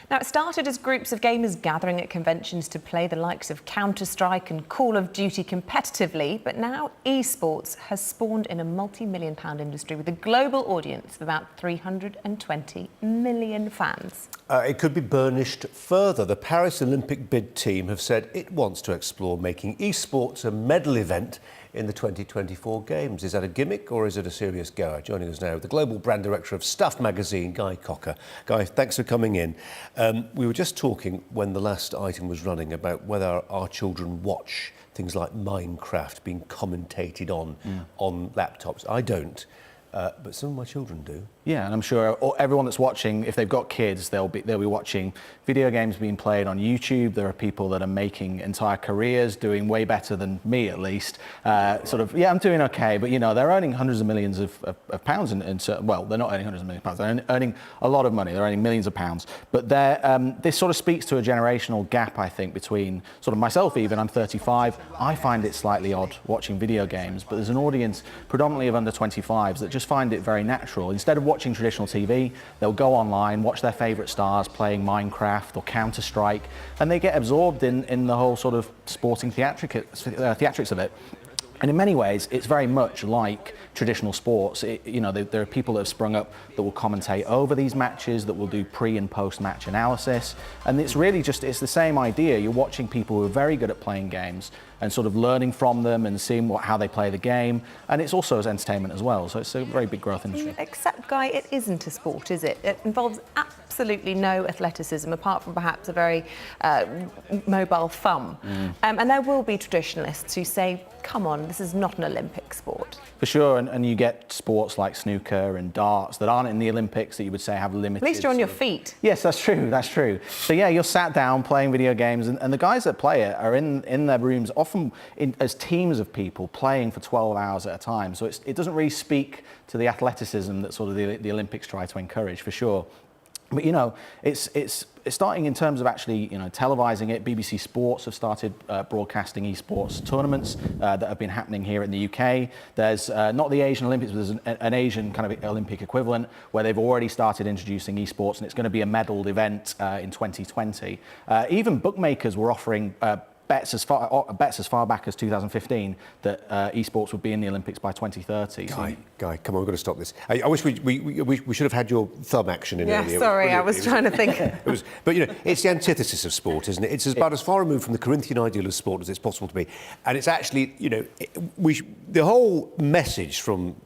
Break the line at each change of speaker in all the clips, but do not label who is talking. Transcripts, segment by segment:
Now, it started as groups of gamers gathering at conventions to play the likes of Counter-Strike and Call of Duty competitively, but now eSports has spawned in a multi-million-pound industry with a global audience of about 320 million fans.
It could be burnished further. The Paris Olympic bid team have said it wants to explore making eSports a medal event in the 2024 Games. Is that a gimmick or is it a serious goer? Joining us now, the Global Brand Director of Stuff magazine, Guy Cocker. Guy, thanks for coming in. We were just talking when the last item was running about whether our children watch things like Minecraft being commentated on laptops. I don't. But some of my children do.
Yeah, and I'm sure everyone that's watching, if they've got kids, they'll be watching video games being played on YouTube. There are people that are making entire careers, doing way better than me at least. Yeah, I'm doing okay, but you know, they're earning hundreds of millions of pounds, well, they're not earning hundreds of millions of pounds. They're earning a lot of money. They're earning millions of pounds. But this sort of speaks to a generational gap, I think, between sort of myself. Even I'm 35. I find it slightly odd watching video games, but there's an audience predominantly of under 25s that just find it very natural. Instead of watching traditional TV, they'll go online, watch their favourite stars playing Minecraft or Counter-Strike, and they get absorbed in the whole sort of sporting theatrics of it. And in many ways, it's very much like traditional sports. There are people that have sprung up that will commentate over these matches, that will do pre and post match analysis. And it's really just, it's the same idea. You're watching people who are very good at playing games and sort of learning from them and seeing how they play the game. And it's also as entertainment as well. So it's a very big growth industry.
Except, Guy, it isn't a sport, is it? It involves absolutely no athleticism, apart from perhaps a very mobile thumb. And there will be traditionalists who say, come on, this is not an Olympic sport.
For sure, and you get sports like snooker and darts that aren't in the Olympics that you would say have limited...
At least you're on your feet.
Yes, that's true, that's true. So yeah, you're sat down playing video games, and the guys that play it are in their rooms, often as teams of people playing for 12 hours at a time. So it doesn't really speak to the athleticism that sort of the Olympics try to encourage, for sure. But you know, it's starting in terms of actually, you know, televising it. BBC Sports have started broadcasting eSports tournaments that have been happening here in the UK. There's not the Asian Olympics, but there's an Asian kind of Olympic equivalent where they've already started introducing eSports, and it's going to be a medalled event in 2020. Even bookmakers were offering bets as far back as 2015 that eSports would be in the Olympics by 2030.
Guy, come on, we've got to stop this. I wish we should have had your thumb action in earlier.
Yeah, sorry, I was trying to think.
But you know, it's the antithesis of sport, isn't it? It's about as far removed from the Corinthian ideal of sport as it's possible to be. And it's actually, you know, the whole message from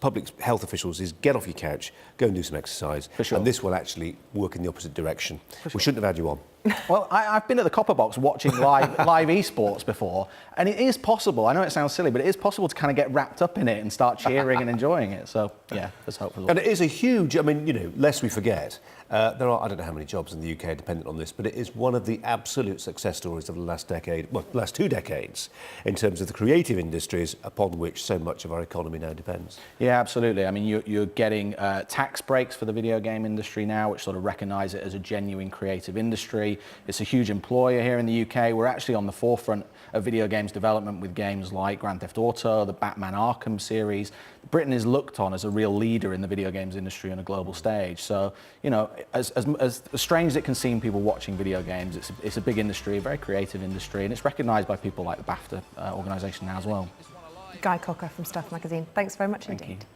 public health officials is get off your couch, go and do some exercise.
For sure.
And this will actually work in the opposite direction. Sure. We shouldn't have had you on.
Well, I've been at the Copper Box watching live eSports before, and it is possible. I know it sounds silly, but it is possible to kind of get wrapped up in it and start cheering and enjoying it. So, yeah, there's hope for the
And it is a huge, I mean, you know, lest we forget, there are, I don't know how many jobs in the UK dependent on this, but it is one of the absolute success stories of the last decade, well, last 2 decades, in terms of the creative industries upon which so much of our economy now depends.
Yeah, absolutely. I mean, you're getting tax breaks for the video game industry now, which sort of recognise it as a genuine creative industry. It's a huge employer here in the UK. We're actually on the forefront of video games development with games like Grand Theft Auto, the Batman Arkham series. Britain is looked on as a real leader in the video games industry on a global stage. So, you know, as strange as it can seem, people watching video games, it's a big industry, a very creative industry, and it's recognised by people like the BAFTA organisation now as well.
Guy Cocker from Stuff magazine, thanks very much indeed.
Thank you.